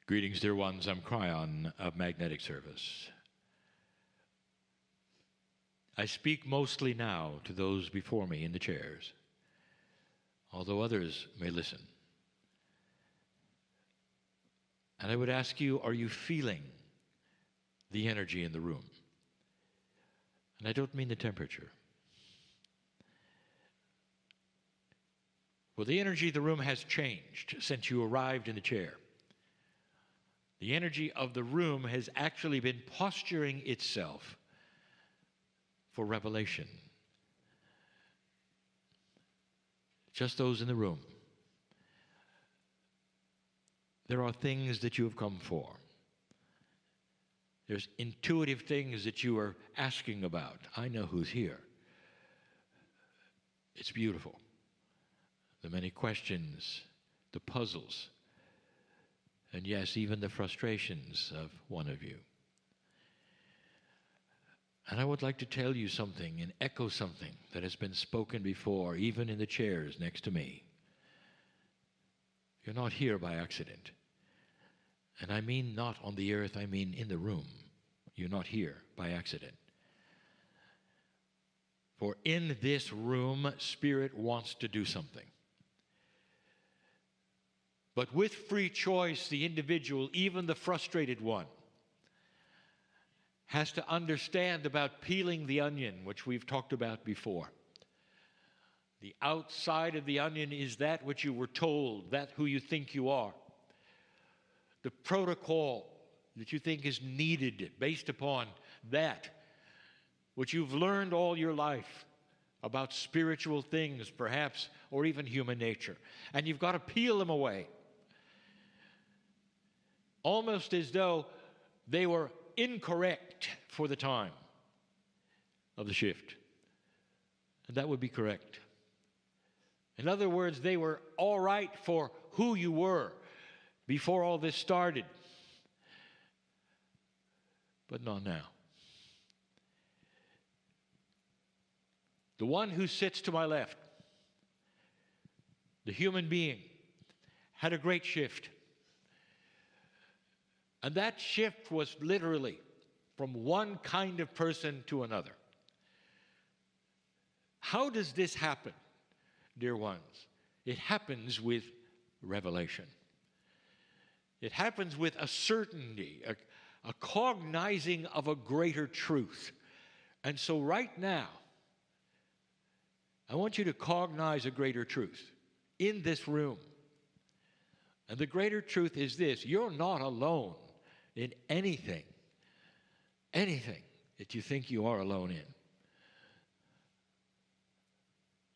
Greetings, dear ones. I'm Kryon of Magnetic Service. I speak mostly now to those before me in the chairs, although others may listen. And I would ask you, are you feeling the energy in the room? And I don't mean the temperature. Well, the energy of the room has changed since you arrived in the chair. The energy of the room has actually been posturing itself for revelation. Just those in the room. There are things that you have come for. There's intuitive things that you are asking about. I know who's here. It's beautiful. The many questions, the puzzles, and yes, even the frustrations of one of you. And I would like to tell you something and echo something that has been spoken before, even in the chairs next to me. You're not here by accident. And I mean not on the earth, I mean in the room. You're not here by accident. For in this room, Spirit wants to do something. But with free choice, the individual, even the frustrated one, has to understand about peeling the onion, which we've talked about before. The outside of the onion is that which you were told, that who you think you are. The protocol that you think is needed based upon that which you've learned all your life about spiritual things, perhaps, or even human nature. And you've got to peel them away. Almost as though they were incorrect for the time of the shift. And that would be correct. In other words, they were all right for who you were before all this started. But not now. The one who sits to my left, the human being, had a great shift. And that shift was literally from one kind of person to another. How does this happen, dear ones? It happens with revelation. It happens with a certainty, a cognizing of a greater truth. And so right now, I want you to cognize a greater truth in this room. And the greater truth is this: you're not alone in anything that you think you are alone in.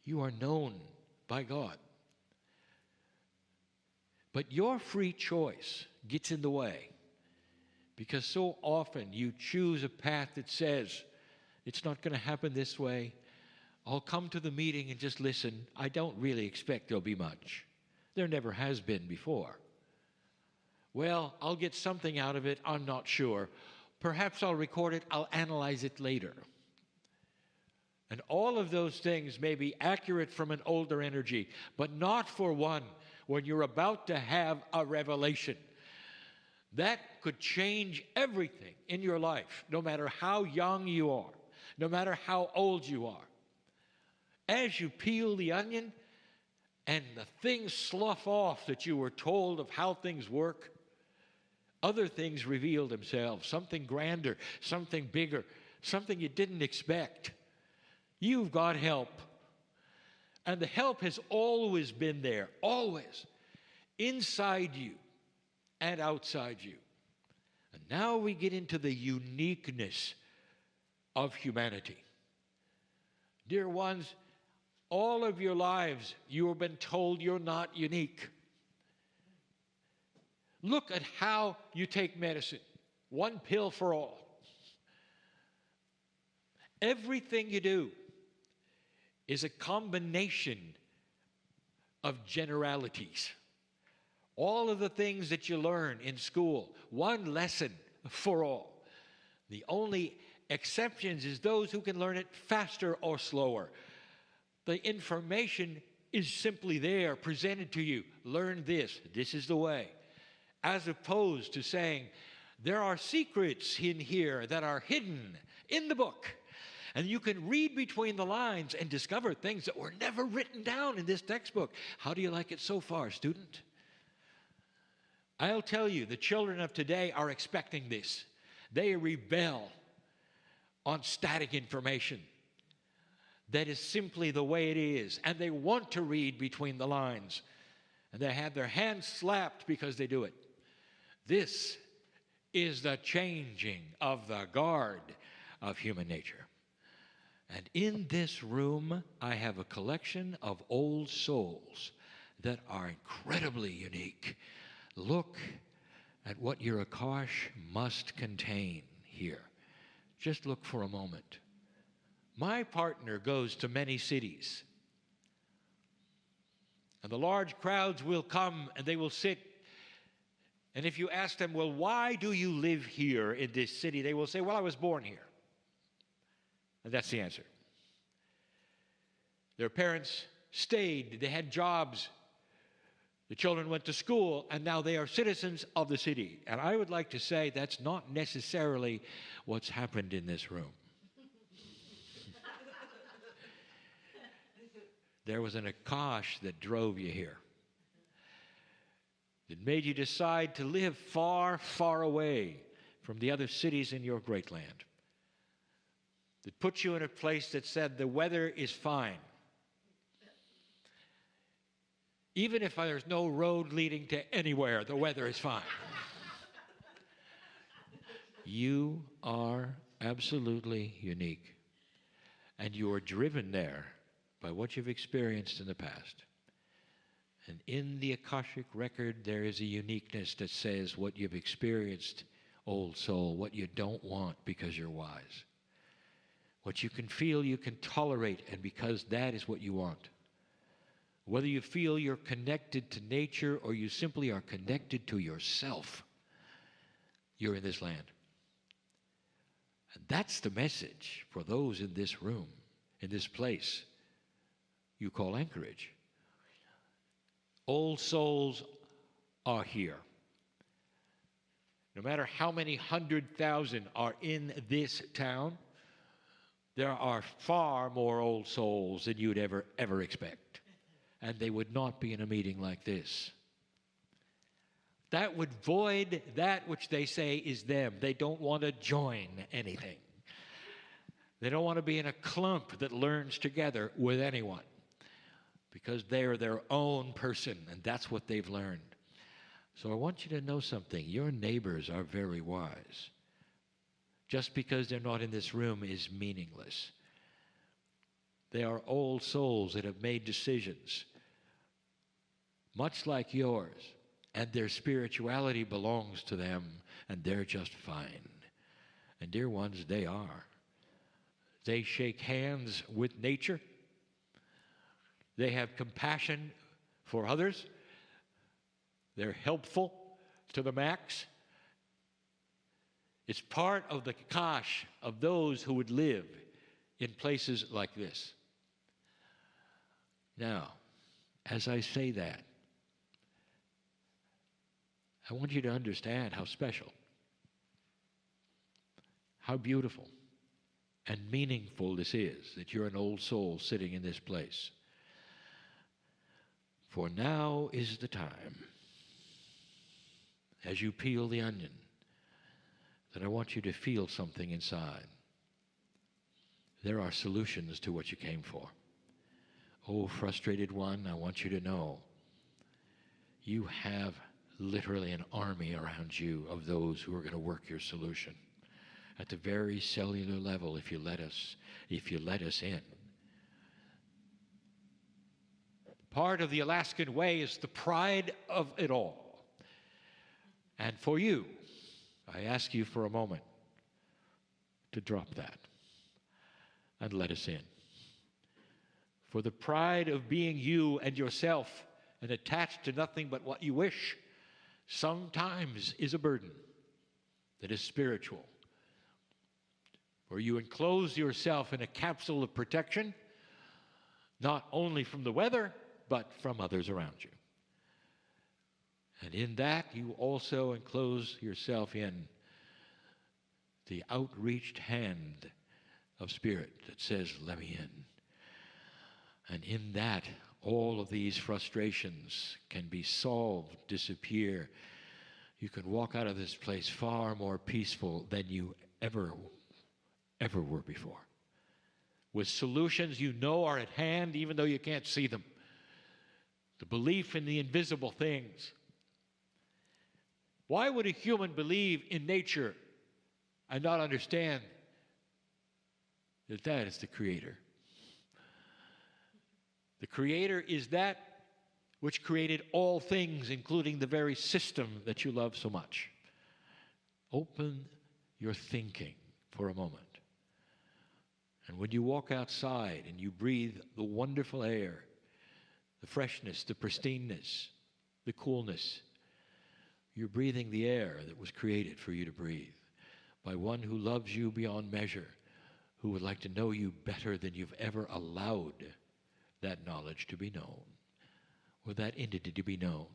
You are known by God. But your free choice gets in the way because so often you choose a path that says, it's not going to happen this way. I'll come to the meeting and just listen. I don't really expect there'll be much. There never has been before. Well, I'll get something out of it. I'm not sure. Perhaps I'll record it. I'll analyze it later. And all of those things may be accurate from an older energy, but not for one when you're about to have a revelation. That could change everything in your life, no matter how young you are, no matter how old you are. As you peel the onion and the things slough off that you were told of how things work, other things reveal themselves, something grander, something bigger, something you didn't expect. You've got help. And the help has always been there, always, inside you and outside you. And now we get into the uniqueness of humanity. Dear ones, all of your lives you have been told you're not unique. Look at how you take medicine. One pill for all. Everything you do is a combination of generalities. All of the things that you learn in school, one lesson for all. The only exceptions is those who can learn it faster or slower. The information is simply there, presented to you. Learn this. This is the way. as opposed to saying, there are secrets in here that are hidden in the book. And you can read between the lines and discover things that were never written down in this textbook. How do you like it so far, student? I'll tell you, the children of today are expecting this. They rebel on static information. That is simply the way it is. And they want to read between the lines. And they have their hands slapped because they do it. This is the changing of the guard of human nature. And in this room, I have a collection of old souls that are incredibly unique. Look at what your Akash must contain here. Just look for a moment. My partner goes to many cities. And the large crowds will come and they will sit. And if you ask them, well, why do you live here in this city? They will say, well, I was born here. And that's the answer. Their parents stayed. They had jobs. The children went to school, and now they are citizens of the city. And I would like to say that's not necessarily what's happened in this room. There was an Akash that drove you here. It made you decide to live far, far away from the other cities in your great land. It put you in a place that said the weather is fine. Even if there's no road leading to anywhere, the weather is fine. You are absolutely unique. And you are driven there by what you've experienced in the past. And in the Akashic record, there is a uniqueness that says what you've experienced, old soul, what you don't want because you're wise. What you can feel, you can tolerate, and because that is what you want. Whether you feel you're connected to nature or you simply are connected to yourself, you're in this land. And that's the message for those in this room, in this place you call Anchorage. Old souls are here. No matter how many 100,000 are in this town, there are far more old souls than you'd ever expect. And they would not be in a meeting like this. That would void that which they say is them. They don't want to join anything. They don't want to be in a clump that learns together with anyone, because they're their own person, and that's what they've learned. So I want you to know something. Your neighbors are very wise. Just because they're not in this room is meaningless. They are old souls that have made decisions, much like yours, and their spirituality belongs to them, and they're just fine. And dear ones, they are. They shake hands with nature. They have compassion for others. They're helpful to the max. It's part of the Akash of those who would live in places like this. Now, as I say that, I want you to understand how special, how beautiful, and meaningful this is, that you're an old soul sitting in this place. For now is the time, as you peel the onion, that I want you to feel something inside. There are solutions to what you came for. Oh, frustrated one, I want you to know you have literally an army around you of those who are going to work your solution at the very cellular level if you let us in. Part of the Alaskan way is the pride of it all. And for you, I ask you for a moment to drop that and let us in. For the pride of being you and yourself and attached to nothing but what you wish sometimes is a burden that is spiritual. For you enclose yourself in a capsule of protection, not only from the weather, but from others around you. And in that, you also enclose yourself in the outreached hand of Spirit that says, let me in. And in that, all of these frustrations can be solved, disappear. You can walk out of this place far more peaceful than you ever were before. With solutions you know are at hand, even though you can't see them. The belief in the invisible things. Why would a human believe in nature and not understand that that is the Creator? The Creator is that which created all things, including the very system that you love so much. Open your thinking for a moment. And when you walk outside and you breathe the wonderful air, the freshness, the pristineness, the coolness, you're breathing the air that was created for you to breathe by one who loves you beyond measure, who would like to know you better than you've ever allowed that knowledge to be known, or that entity to be known,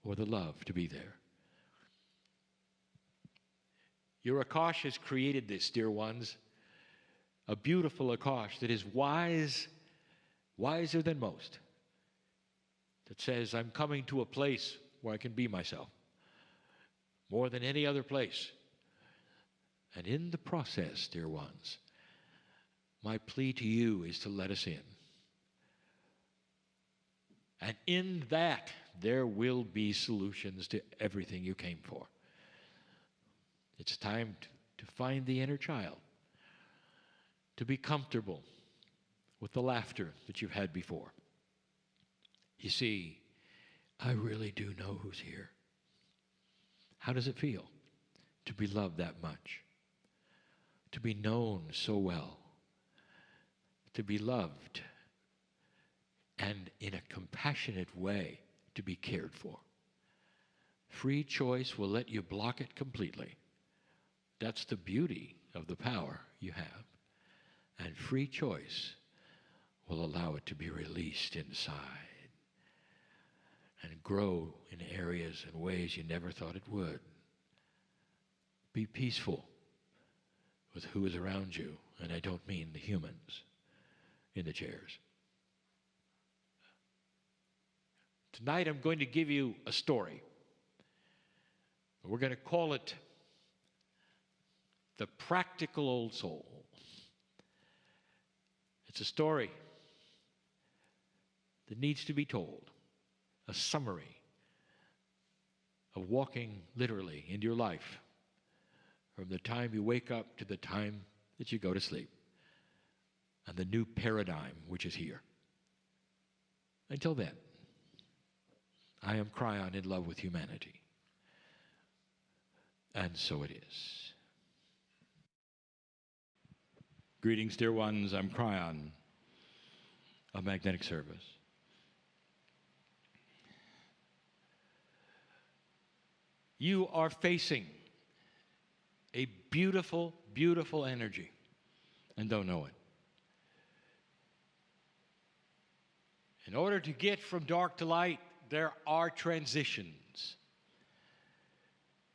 or the love to be there. Your Akash has created this, dear ones, a beautiful Akash that is wise, wiser than most, that says, I'm coming to a place where I can be myself, more than any other place. And in the process, dear ones, my plea to you is to let us in. And in that, there will be solutions to everything you came for. It's time to find the inner child, to be comfortable with the laughter that you've had before. You see, I really do know who's here. How does it feel to be loved that much? To be known so well? To be loved and in a compassionate way to be cared for? Free choice will let you block it completely. That's the beauty of the power you have. And free choice will allow it to be released inside and grow in areas and ways you never thought it would. Be peaceful with who is around you, and I don't mean the humans in the chairs. Tonight I'm going to give you a story. We're going to call it The Practical Old Soul. It's a story that needs to be told, a summary of walking literally into your life from the time you wake up to the time that you go to sleep, and the new paradigm which is here. Until then, I am Kryon, in love with humanity. And so it is. Greetings, dear ones. I'm Kryon of Magnetic Service. You are facing a beautiful, beautiful energy and don't know it. In order to get from dark to light, there are transitions.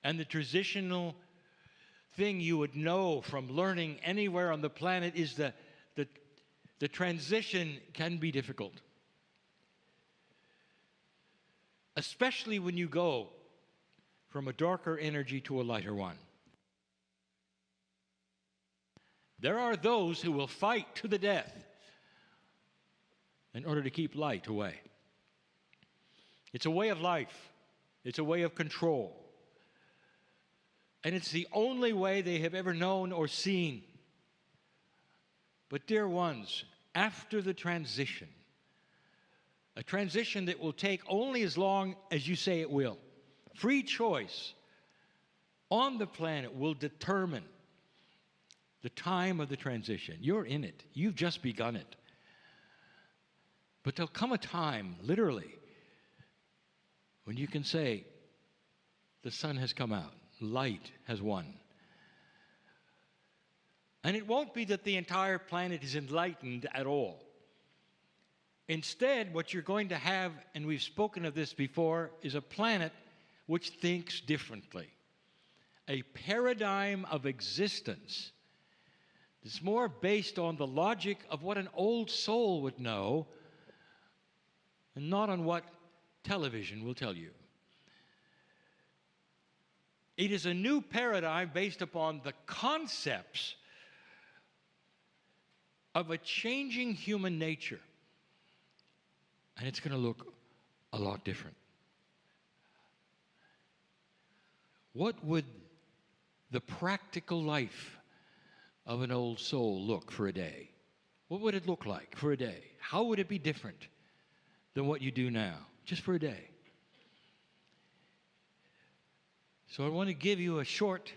And the transitional thing you would know from learning anywhere on the planet is that the transition can be difficult. Especially when you go from a darker energy to a lighter one. There are those who will fight to the death in order to keep light away. It's a way of life. It's a way of control. And it's the only way they have ever known or seen. But dear ones, after the transition, a transition that will take only as long as you say it will, free choice on the planet will determine the time of the transition. You're in it. You've just begun it. But there'll come a time, literally, when you can say, the sun has come out, light has won. And it won't be that the entire planet is enlightened at all. Instead, what you're going to have, and we've spoken of this before, is a planet which thinks differently. A paradigm of existence that's more based on the logic of what an old soul would know and not on what television will tell you. It is a new paradigm based upon the concepts of a changing human nature. And it's going to look a lot different. What would the practical life of an old soul look for a day? What would it look like for a day? How would it be different than what you do now, just for a day? So I want to give you a short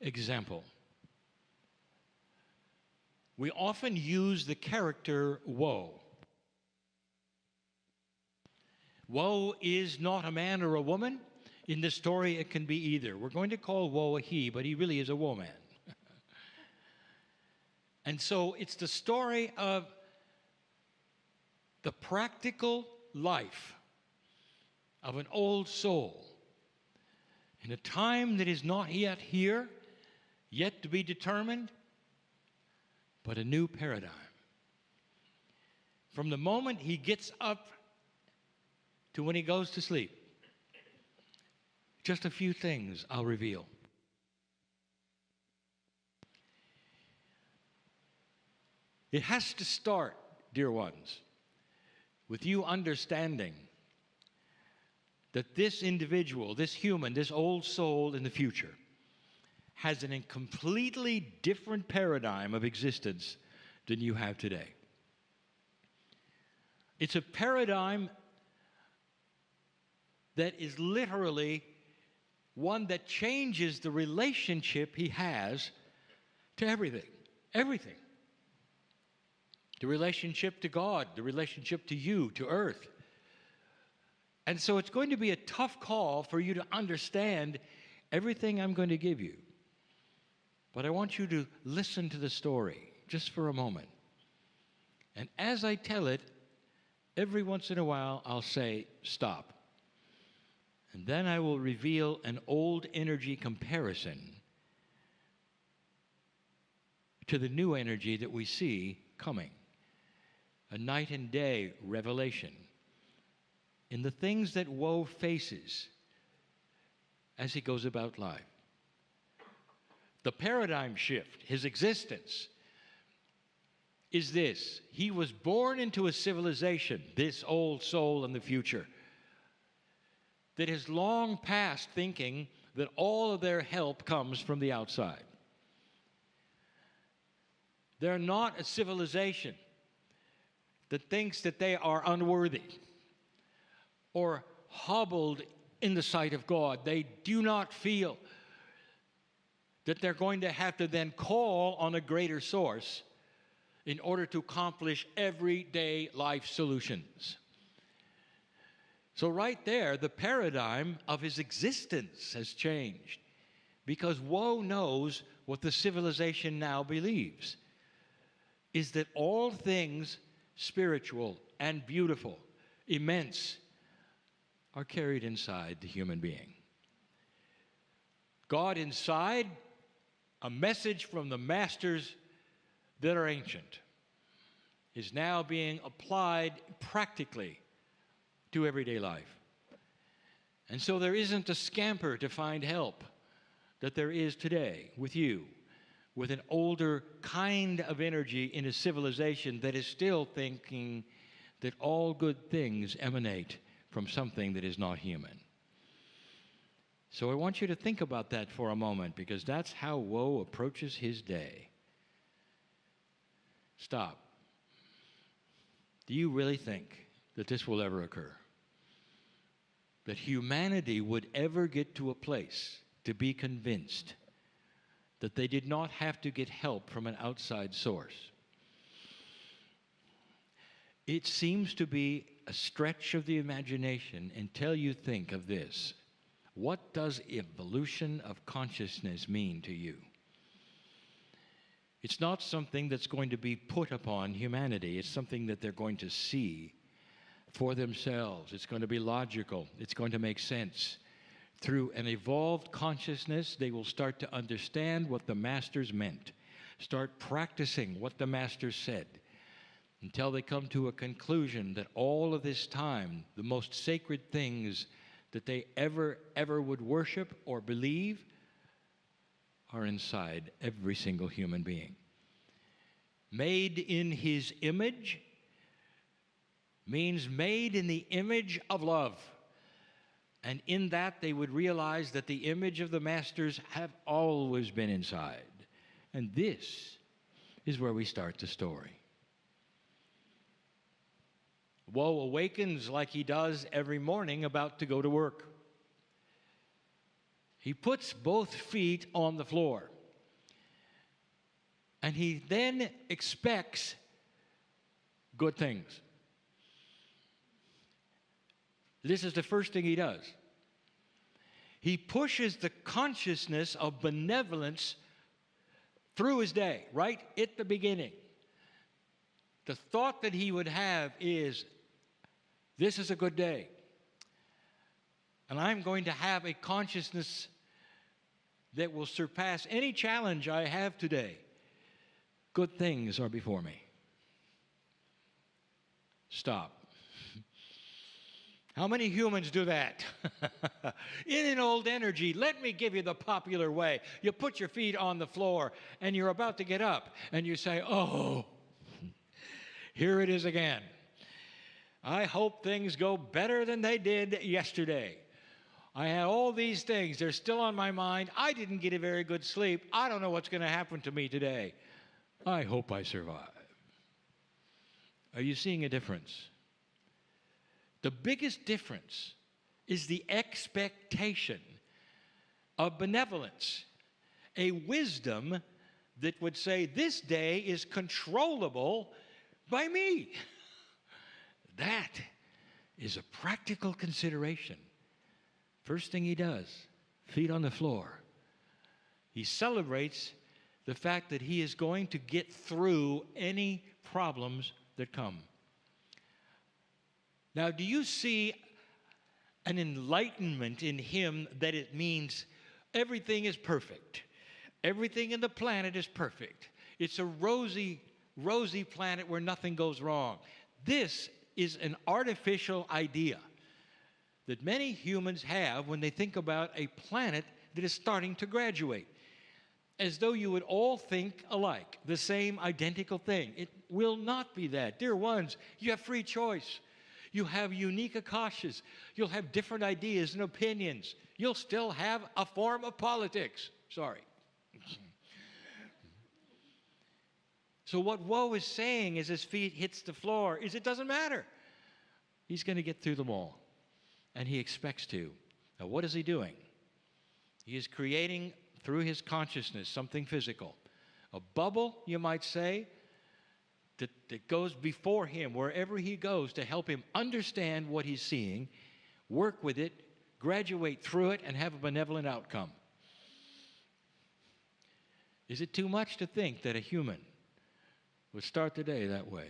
example. We often use the character woe. Woe is not a man or a woman. In this story, it can be either. We're going to call woe a he, but he really is a woe-man. And so it's the story of the practical life of an old soul in a time that is not yet here, yet to be determined, but a new paradigm. From the moment he gets up to when he goes to sleep, just a few things I'll reveal. It has to start, dear ones, with you understanding that this individual, this human, this old soul in the future has a completely different paradigm of existence than you have today. It's a paradigm that is literally one that changes the relationship he has to everything. Everything. The relationship to God, the relationship to you, to earth. And so it's going to be a tough call for you to understand everything I'm going to give you. But I want you to listen to the story just for a moment. And as I tell it, every once in a while I'll say, stop. And then I will reveal an old energy comparison to the new energy that we see coming. A night and day revelation in the things that woe faces as he goes about life. The paradigm shift, his existence, is this. He was born into a civilization, this old soul in the future, that has long past thinking that all of their help comes from the outside. They're not a civilization that thinks that they are unworthy or hobbled in the sight of God. They do not feel that they're going to have to then call on a greater source in order to accomplish everyday life solutions. So right there, the paradigm of his existence has changed because woe knows what the civilization now believes, is that all things spiritual and beautiful, immense, are carried inside the human being. God inside, a message from the masters that are ancient, is now being applied practically to everyday life. And so there isn't a scamper to find help that there is today with you, with an older kind of energy in a civilization that is still thinking that all good things emanate from something that is not human. So I want you to think about that for a moment, because that's how woe approaches his day. Stop. Do you really think that this will ever occur? That humanity would ever get to a place to be convinced that they did not have to get help from an outside source? It seems to be a stretch of the imagination until you think of this. What does evolution of consciousness mean to you? It's not something that's going to be put upon humanity. It's something that they're going to see for themselves. It's going to be logical. It's going to make sense. Through an evolved consciousness, they will start to understand what the masters meant, start practicing what the masters said, until they come to a conclusion that all of this time, the most sacred things that they ever would worship or believe are inside every single human being. Made in his image means made in the image of love. And in that, they would realize that the image of the masters have always been inside. And this is where we start the story. Woe awakens like he does every morning about to go to work. He puts both feet on the floor. And he then expects good things. This is the first thing he does. He pushes the consciousness of benevolence through his day, right at the beginning. The thought that he would have is, this is a good day. And I'm going to have a consciousness that will surpass any challenge I have today. Good things are before me. Stop. How many humans do that? In an old energy, let me give you the popular way. You put your feet on the floor and you're about to get up and you say, oh, here it is again. I hope things go better than they did yesterday. I had all these things. They're still on my mind. I didn't get a very good sleep. I don't know what's going to happen to me today. I hope I survive. Are you seeing a difference? The biggest difference is the expectation of benevolence, a wisdom that would say, this day is controllable by me. That is a practical consideration. First thing he does, feet on the floor. He celebrates the fact that he is going to get through any problems that come. Now, do you see an enlightenment in him that it means everything is perfect? Everything in the planet is perfect. It's a rosy planet where nothing goes wrong. This is an artificial idea that many humans have when they think about a planet that is starting to graduate, as though you would all think alike, the same identical thing. It will not be that. Dear ones, you have free choice. You have unique akashas. You'll have different ideas and opinions. You'll still have a form of politics. Sorry. So what woe is saying as his feet hits the floor is it doesn't matter. He's going to get through them all. And he expects to. Now what is he doing? He is creating through his consciousness something physical. A bubble, you might say, that goes before him wherever he goes to help him understand what he's seeing, work with it, graduate through it, and have a benevolent outcome. Is it too much to think that a human would start the day that way?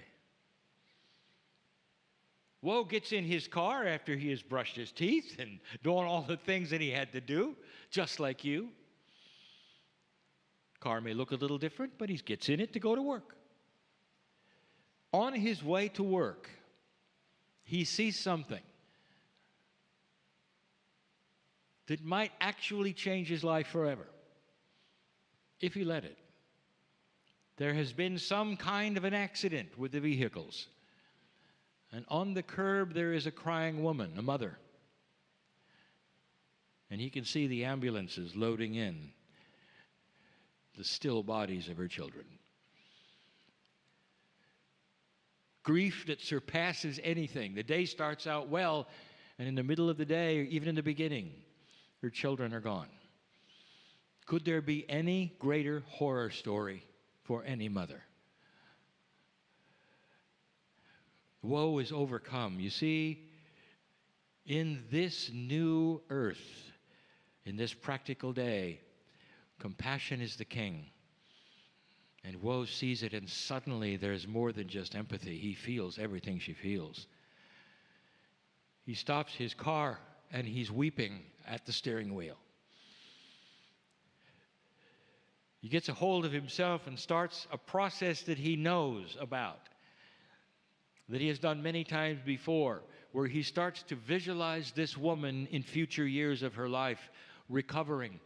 Woe gets in his car after he has brushed his teeth and doing all the things that he had to do, just like you. Car may look a little different, but he gets in it to go to work. On his way to work, he sees something that might actually change his life forever, if he let it. There has been some kind of an accident with the vehicles. And on the curb, there is a crying woman, a mother. And he can see the ambulances loading in the still bodies of her children. Grief that surpasses anything. The day starts out well, and in the middle of the day, or even in the beginning, her children are gone. Could there be any greater horror story for any mother? Woe is overcome. You see, in this new earth, in this practical day, compassion is the king. And woe sees it, and suddenly there's more than just empathy. He feels everything she feels. He stops his car and he's weeping at the steering wheel. He gets a hold of himself and starts a process that he knows about, that he has done many times before, where he starts to visualize this woman in future years of her life, recovering,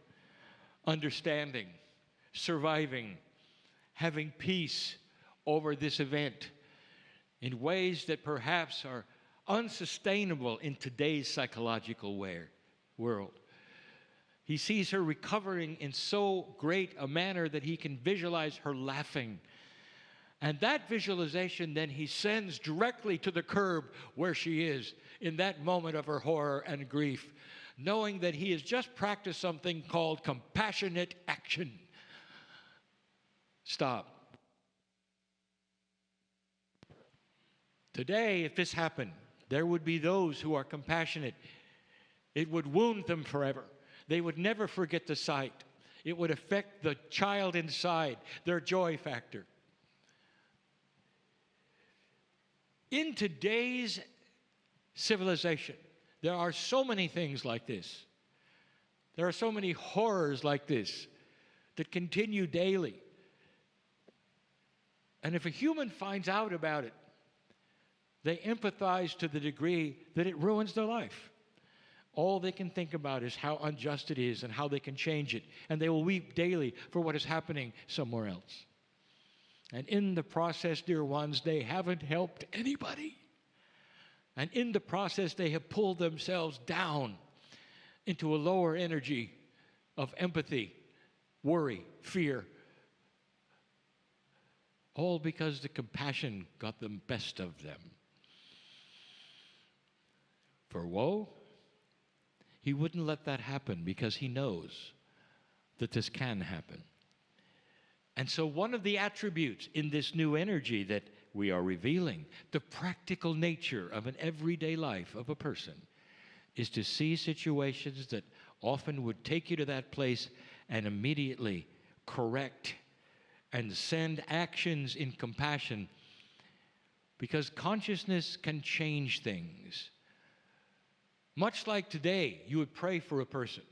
understanding, surviving, having peace over this event in ways that perhaps are unsustainable in today's psychological world. He sees her recovering in so great a manner that he can visualize her laughing. And that visualization then he sends directly to the curb where she is in that moment of her horror and grief, knowing that he has just practiced something called compassionate action. Stop. Today, if this happened, there would be those who are compassionate. It would wound them forever. They would never forget the sight. It would affect the child inside, their joy factor. In today's civilization, there are so many things like this. There are so many horrors like this that continue daily. And if a human finds out about it, they empathize to the degree that it ruins their life. All they can think about is how unjust it is and how they can change it. And they will weep daily for what is happening somewhere else. And in the process, dear ones, they haven't helped anybody. And in the process, they have pulled themselves down into a lower energy of empathy, worry, fear. All because the compassion got the best of them. For woe, he wouldn't let that happen because he knows that this can happen. And so one of the attributes in this new energy that we are revealing, the practical nature of an everyday life of a person, is to see situations that often would take you to that place and immediately correct and send actions in compassion, because consciousness can change things. Much like today, you would pray for a person.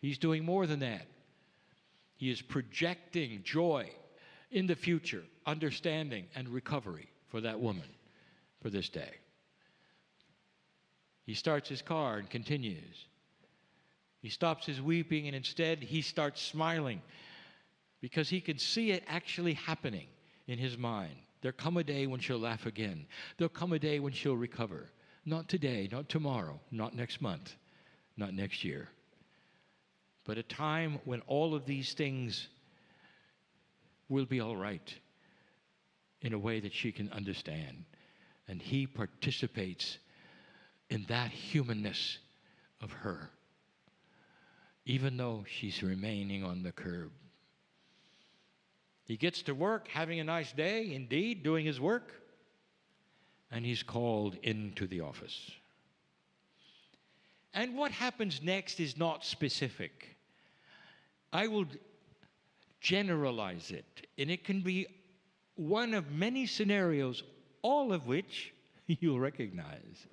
He's doing more than that. He is projecting joy in the future, understanding and recovery for that woman for this day. He starts his car and continues. He stops his weeping and instead he starts smiling because he can see it actually happening in his mind. There'll come a day when she'll laugh again. There'll come a day when she'll recover. Not today, not tomorrow, not next month, not next year. But a time when all of these things will be all right in a way that she can understand. And he participates in that humanness of her, even though she's remaining on the curb. He gets to work, having a nice day, indeed, doing his work, and he's called into the office. And what happens next is not specific. I will generalize it, and it can be one of many scenarios, all of which you'll recognize.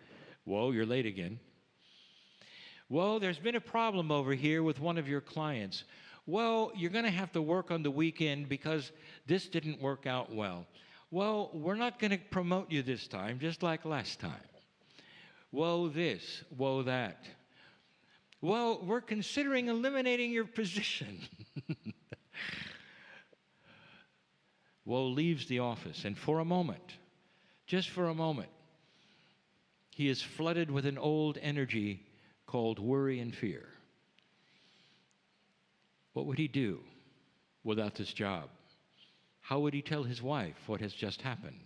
Whoa, you're late again. Well, there's been a problem over here with one of your clients. Well, you're going to have to work on the weekend because this didn't work out well. Well, we're not going to promote you this time, just like last time. Woe this, woe that. Well, we're considering eliminating your position. Woe leaves the office, and for a moment, just for a moment, he is flooded with an old energy called worry and fear. What would he do without this job? How would he tell his wife what has just happened?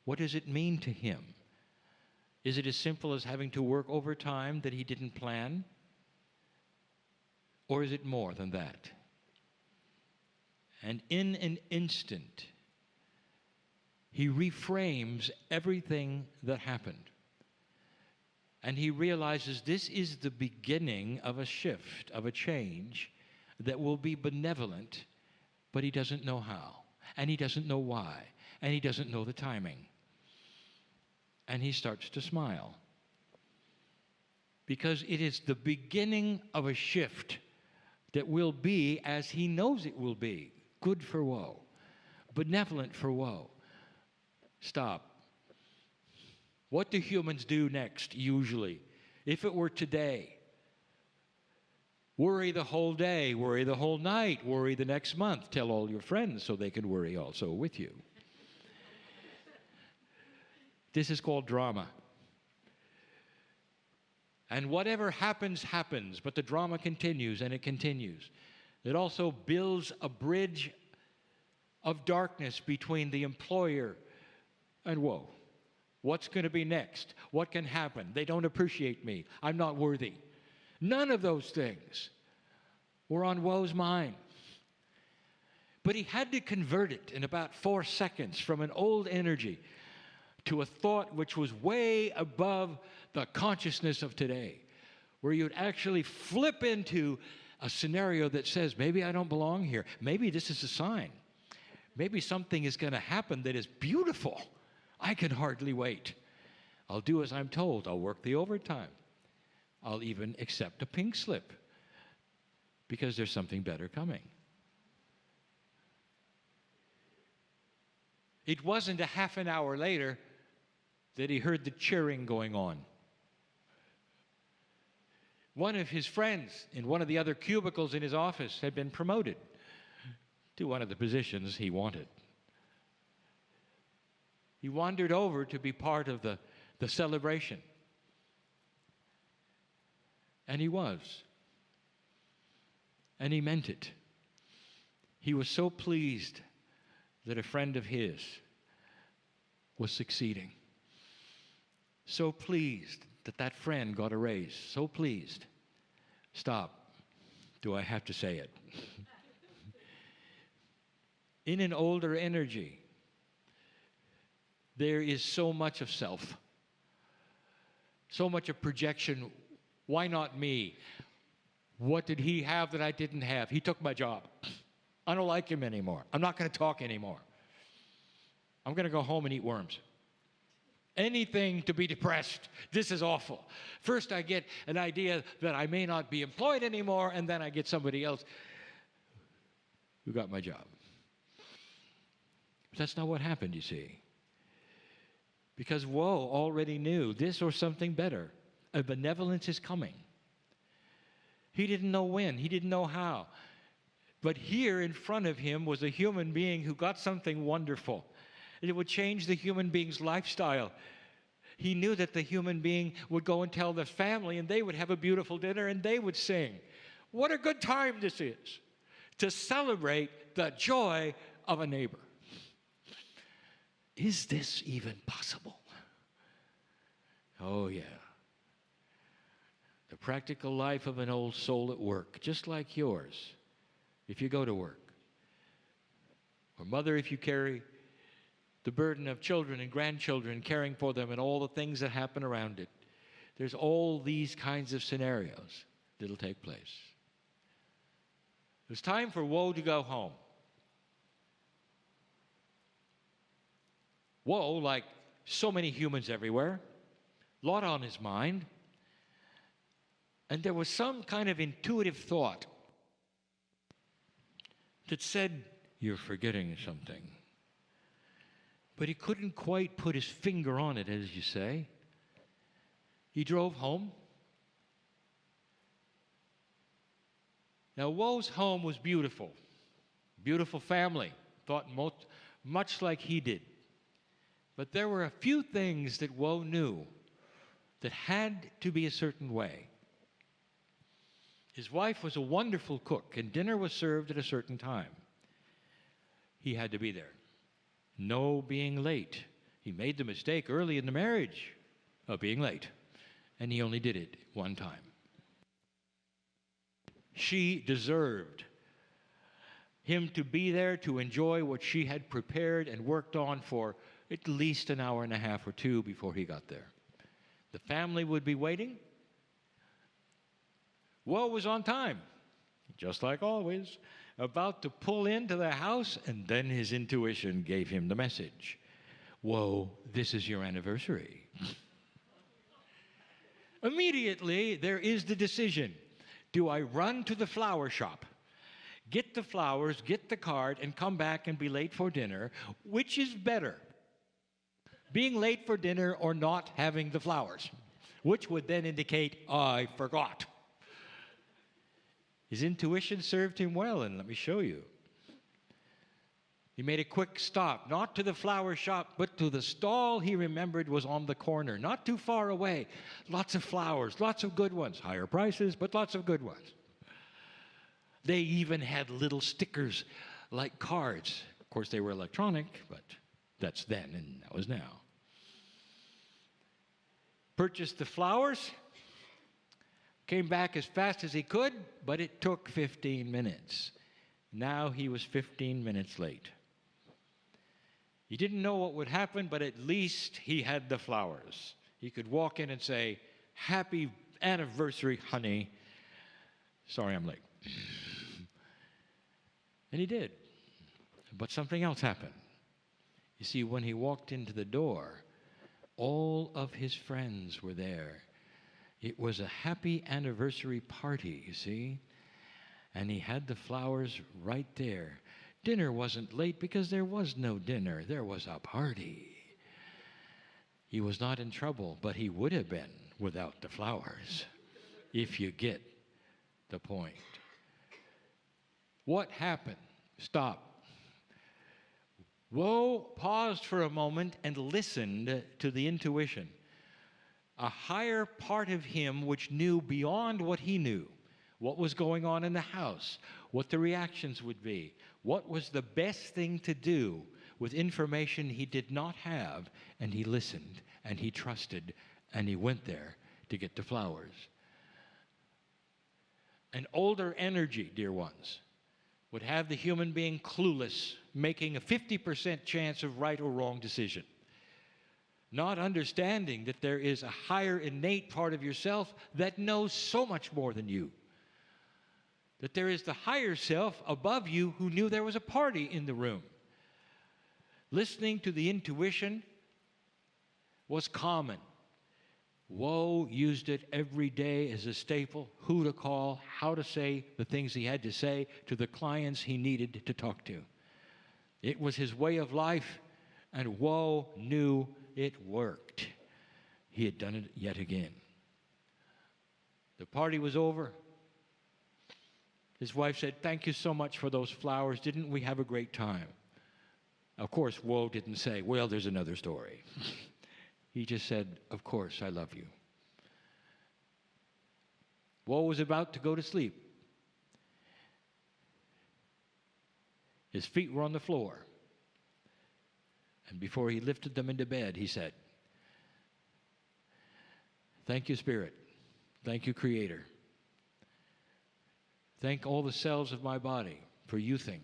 What does it mean to him? Is it as simple as having to work overtime that he didn't plan? Or is it more than that? And in an instant, he reframes everything that happened. And he realizes this is the beginning of a shift, of a change that will be benevolent, but he doesn't know how. And he doesn't know why. And he doesn't know the timing. And he starts to smile. because it is the beginning of a shift that will be as he knows it will be. Good for woe. Benevolent for woe. Stop. What do humans do next, usually? If it were today, worry the whole day, worry the whole night, worry the next month. Tell all your friends so they can worry also with you. This is called drama. And whatever happens, happens, but the drama continues and it continues. It also builds a bridge of darkness between the employer and woe. What's going to be next? What can happen? They don't appreciate me. I'm not worthy. None of those things were on woe's mind. But he had to convert it in about 4 seconds from an old energy to a thought which was way above the consciousness of today, where you'd actually flip into a scenario that says, maybe I don't belong here. Maybe this is a sign. Maybe something is going to happen that is beautiful. I can hardly wait. I'll do as I'm told. I'll work the overtime. I'll even accept a pink slip because there's something better coming. It wasn't a half an hour later that he heard the cheering going on. One of his friends in one of the other cubicles in his office had been promoted to one of the positions he wanted. He wandered over to be part of the celebration. And he was. And he meant it. He was so pleased that a friend of his was succeeding. So pleased that that friend got a raise. So pleased. Stop. Do I have to say it? In an older energy, there is so much of self. So much of projection. Why not me? What did he have that I didn't have? He took my job. I don't like him anymore. I'm not going to talk anymore. I'm going to go home and eat worms. Anything to be depressed. This is awful. First I get an idea that I may not be employed anymore, and then I get somebody else who got my job. But that's not what happened, you see. Because woe already knew this or something better. A benevolence is coming. He didn't know when. He didn't know how. But here in front of him was a human being who got something wonderful. It would change the human being's lifestyle. He knew that the human being would go and tell their family, and they would have a beautiful dinner, and they would sing. What a good time this is to celebrate the joy of a neighbor. Is this even possible? Oh, yeah. The practical life of an old soul at work, just like yours, if you go to work. Or mother, if you carry the burden of children and grandchildren, caring for them and all the things that happen around it. There's all these kinds of scenarios that'll take place. It was time for woe to go home. Woe, like so many humans everywhere, a lot on his mind. And there was some kind of intuitive thought that said, you're forgetting something. But he couldn't quite put his finger on it, as you say. He drove home. Now, woe's home was beautiful. Beautiful family, thought much like he did. But there were a few things that woe knew that had to be a certain way. His wife was a wonderful cook, and dinner was served at a certain time. He had to be there. No being late. He made the mistake early in the marriage of being late, and he only did it one time. She deserved him to be there to enjoy what she had prepared and worked on for at least an hour and a half or two before he got there. The family would be waiting. Woe was on time, just like always, about to pull into the house, and then his intuition gave him the message. Woe, this is your anniversary. Immediately, there is the decision. Do I run to the flower shop, get the flowers, get the card, and come back and be late for dinner? Which is better? Being late for dinner or not having the flowers? Which would then indicate, I forgot. His intuition served him well, and let me show you. He made a quick stop, not to the flower shop, but to the stall he remembered was on the corner, not too far away. Lots of flowers, lots of good ones. Higher prices, but lots of good ones. They even had little stickers like cards. Of course, they were electronic, but that's then and that was now. Purchased the flowers, came back as fast as he could, but it took 15 minutes. Now he was 15 minutes late. He didn't know what would happen, but at least he had the flowers. He could walk in and say, "Happy anniversary, honey. Sorry I'm late." And he did. But something else happened. You see, when he walked into the door, all of his friends were there. It was a happy anniversary party, you see. And he had the flowers right there. Dinner wasn't late because there was no dinner. There was a party. He was not in trouble, but he would have been without the flowers, if you get the point. What happened? Stop. Woe paused for a moment and listened to the intuition. A higher part of him which knew beyond what he knew, what was going on in the house, what the reactions would be, what was the best thing to do with information he did not have, and he listened, and he trusted, and he went there to get the flowers. An older energy, dear ones, would have the human being clueless, making a 50% chance of right or wrong decision. Not understanding that there is a higher innate part of yourself that knows so much more than you. That there is the higher self above you who knew there was a party in the room. Listening to the intuition was common. Woe used it every day as a staple, who to call, how to say the things he had to say to the clients he needed to talk to. It was his way of life, and Woe knew it worked. He had done it yet again. The party was over. His wife said, "Thank you so much for those flowers. Didn't we have a great time?" Of course, Woe didn't say, "Well, there's another story." He just said, "Of course, I love you." Woe was about to go to sleep. His feet were on the floor. And before he lifted them into bed, he said, "Thank you, Spirit. Thank you, Creator. Thank all the cells of my body for youthing.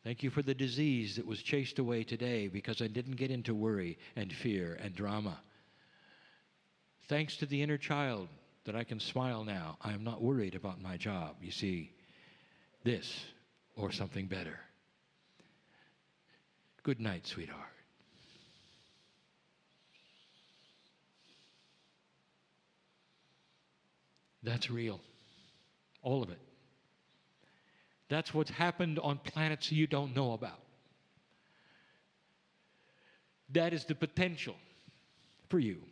Thank you for the disease that was chased away today because I didn't get into worry and fear and drama. Thanks to the inner child that I can smile now. I am not worried about my job. You see, this or something better. Good night, sweetheart." That's real. All of it. That's what's happened on planets you don't know about. That is the potential for you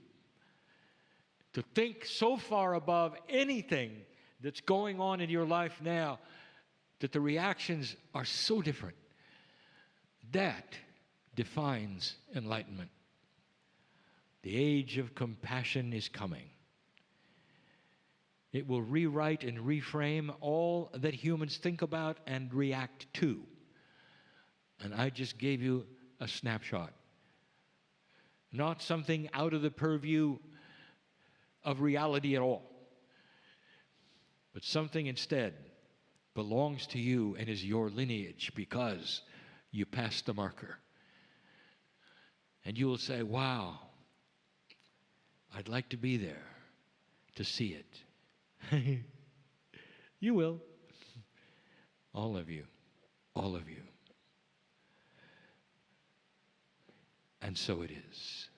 to think so far above anything that's going on in your life now that the reactions are so different. That defines enlightenment. The age of compassion is coming. It will rewrite and reframe all that humans think about and react to. And I just gave you a snapshot. Not something out of the purview of reality at all, but something instead belongs to you and is your lineage because you passed the marker. And you will say, "Wow, I'd like to be there to see it." You will. All of you. All of you. And so it is.